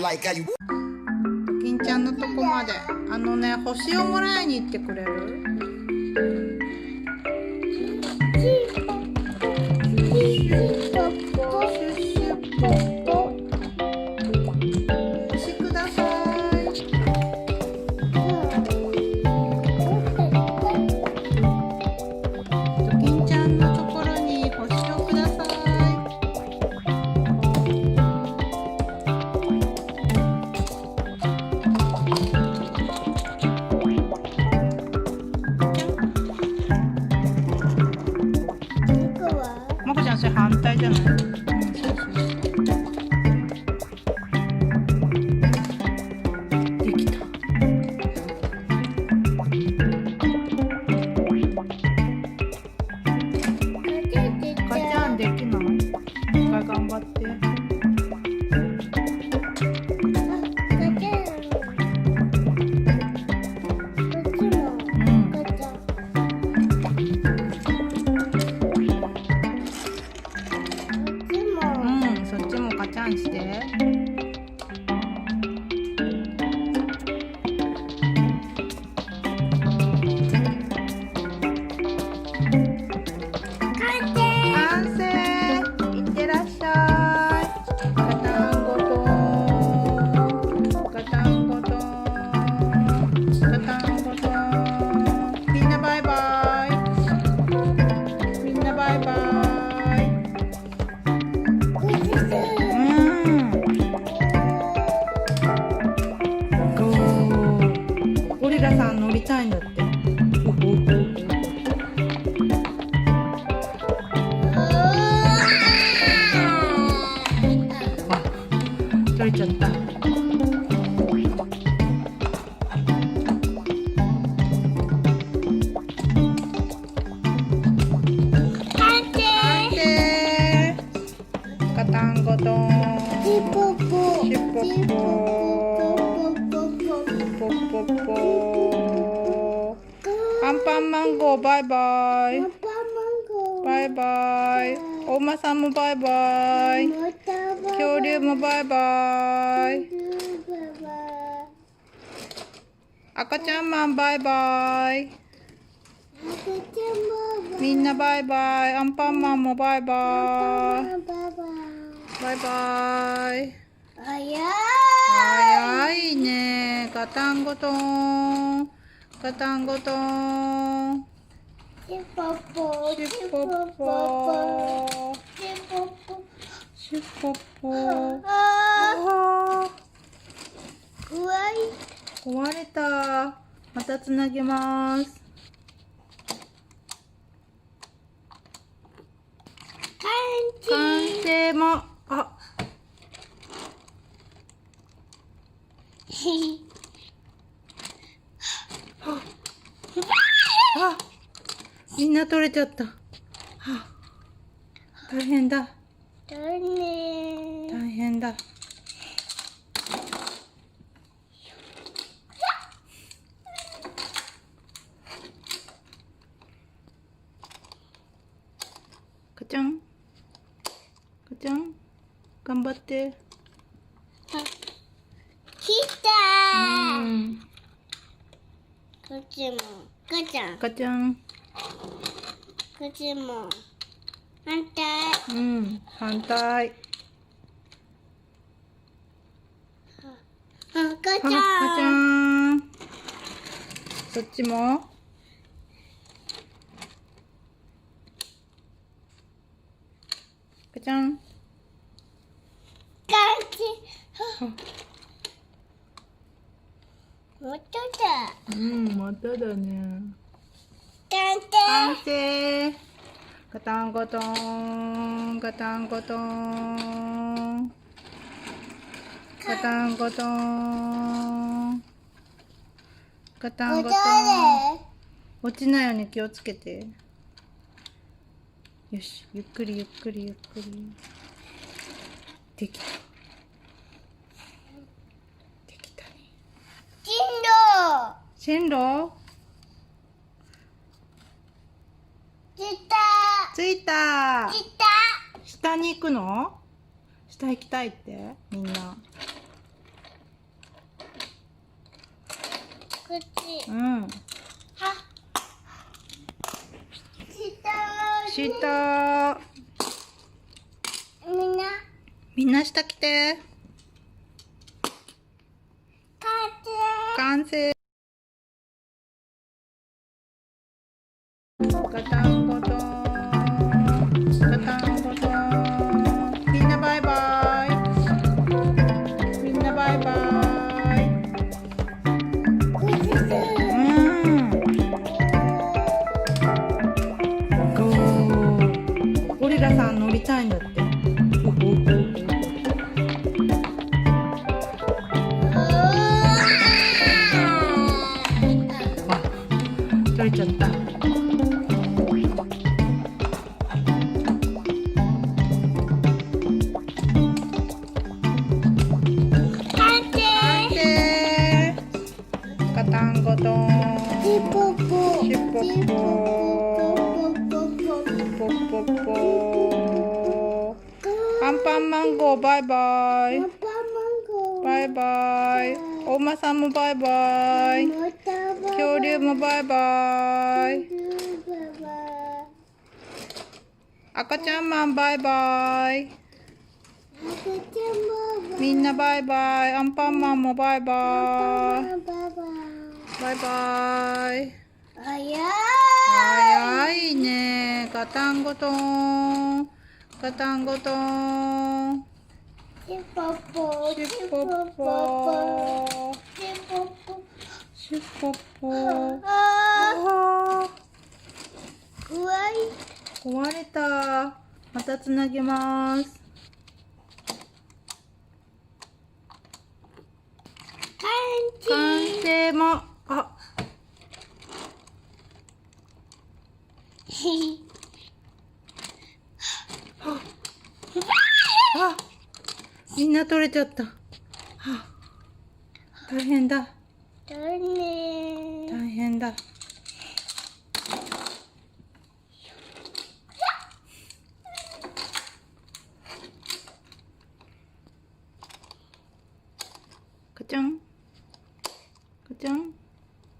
金ちゃんのとこまで星をもらいに行ってくれる？星ください。金ちゃんのところに星をください。まこちゃん、それ反対じゃない？そうそうそう。できた。かちゃんできない？一回頑張って。そっちもカチャンして。完成。いってらっしゃい。ガタンゴトン、ガタンゴトン、ガタンゴトン。みんなバイバイ。みんなバイバイ。ゴリラさん乗りたいんだって。取れちゃった。完成。ガタンゴトン。シュポッポ。アンパンマンゴーバイバイ。バイバイ。お馬さんもバイバイ。恐竜もバイバイ。赤ちゃんマンバイバイ。みんなバイバイ。アンパンマンもバイバイ。バイバイ。早いね。ガタンゴトン。ガタンゴトン。シュポッポ。シュポッポ。シュポッポ。壊れた。またつなげます。完成も。みんな取れちゃった。大変だ。大変だ。かちゃん、かちゃん、頑張って。来たー。こっちも、かちゃん。かちゃん。こっちも。反対。反対。かちかちゃん。ゃん。そっちも。かちゃん。もっとだ。まただね。完成。完成。ガタンゴトン、ガタンゴトン。ガタンゴトン。ガタンゴトン。落ちないように気をつけて。よし、ゆっくりゆっくりゆっくり。できた。できたね。線路。着いた。下に行くの？下行きたいってみんな。こっち。うん。は。下。みんな下来て。完成。ガタンゴトン。ガタンゴトン。みんなバイバイ。みんなバイバイ。ゴリラさん乗りたいんだって。取れちゃった。完成。ガタンゴトン。シュポッポ。ポッポッポ。アンパンマンゴーバイバイ。バイバイ。お馬さんもバイバイ。恐竜もバイバイ。赤ちゃんマンバイバイ。みんなバイバイ。アンパンマンもバイバイ。バイバイ。早いね。ガタンゴトン。ガタンゴトン。シュポッポ。シュポッポ。シュポッポ。壊れた。またつなげます。完成も。みんな取れちゃった。大変だ。大変だ。かちゃん。かちゃん。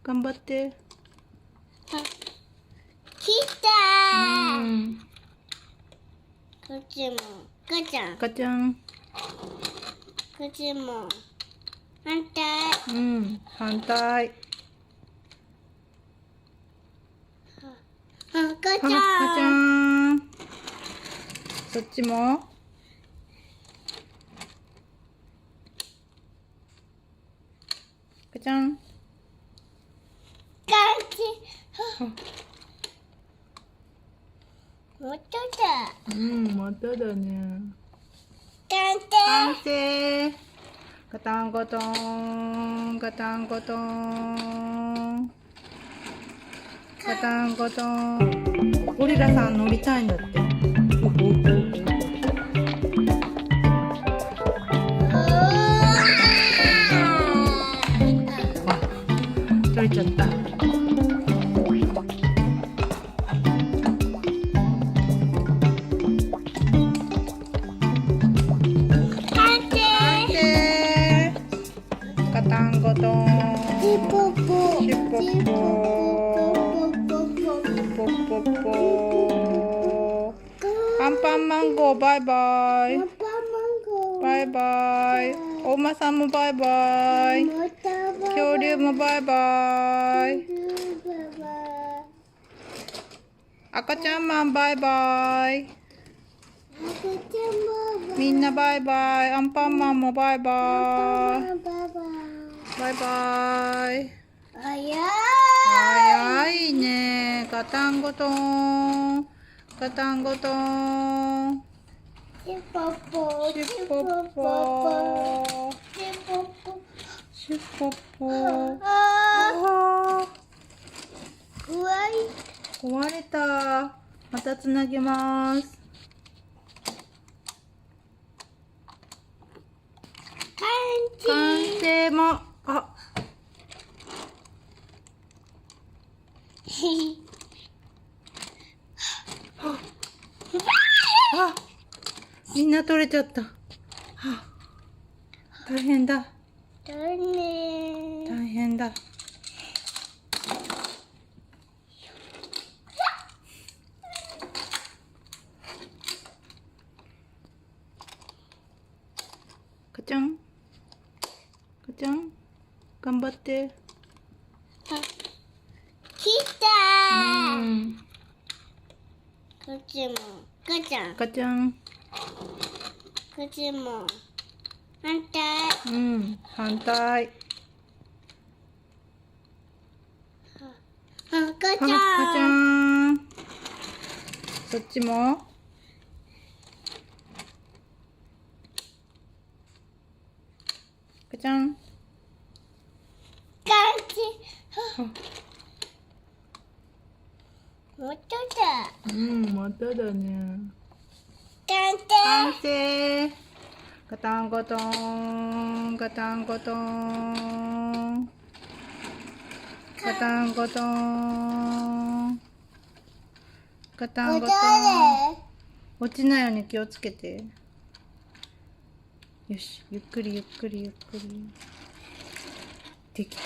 頑張って。来たー。こっちも。かちゃん。かちゃん。こっちも。反対。うん、反対。かちかちゃん。ゃん。そっちも。かちゃん。もっとだ。うん、まただね。完完成。ガタンゴトン。ガタンゴトン。ガタンゴトン。ゴリラさん乗りたいんだって。取れちゃった。ガタンゴトン。シュポッポ。ポッポッポ。アンパンマンゴーバイバイ。バイバイ。お馬さんもバイバイ。恐竜もバイバイ。赤ちゃんマンバイバイ。みんなバイバイ。アンパンマンもバイバイ。バイバイ。早いね。ガタンゴトン。ガタンゴトン。シュポッポ。シュポッポ。壊れた。またつなげます。完成も。みんな取れちゃった。大変だ。大変だ。頑張って。来たー。こっちも。かちゃん。かちゃん。こっちも。反対。反対。かちゃん。かちゃん。そっちも。かちゃん。もっとだ。まただね。完完成。ガタンゴトン、ガタンゴトン。ガタンゴトン。ガタンゴトン。落ちないように気をつけて。よし、ゆっくりゆっくりゆっくり。できた。